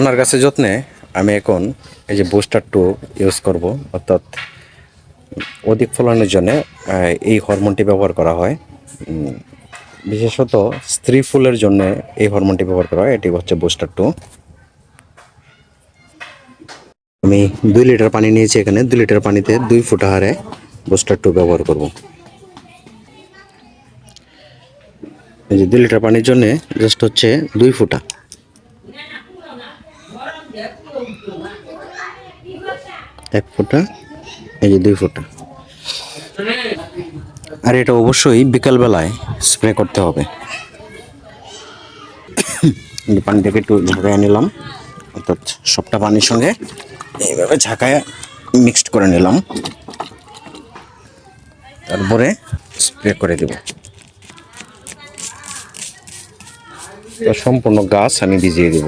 আপনার গাছের যত্নে আমি এখন এই যে বুস্টার টু ইউজ করব, অর্থাৎ অধিক ফলনের জন্য এই হরমোনটি ব্যবহার করা হয়। বিশেষত স্ত্রী ফুলের জন্য এই হরমোনটি ব্যবহার করা হয়। এটি হচ্ছে বুস্টার টু। আমি 2 লিটার পানি নিয়েছি। এখানে 2 লিটার পানিতে 2 ফুটা হারে বুস্টার টু ব্যবহার করব। এই যে 2 লিটার পানির জন্য জাস্ট হচ্ছে 2 ফুটা। এক ফুটা, এই যে 2 ফুটা। আর এটা অবশ্যই বিকালবেলায় স্প্রে করতে হবে। পানিটাকে একটু ঝাঁকায় নিলাম, অর্থাৎ সবটা পানির সঙ্গে এইভাবে ঝাঁকায় মিক্সড করে নিলাম, তারপরে স্প্রে করে দেব। সম্পূর্ণ গাছ আমি ভিজিয়ে দেব।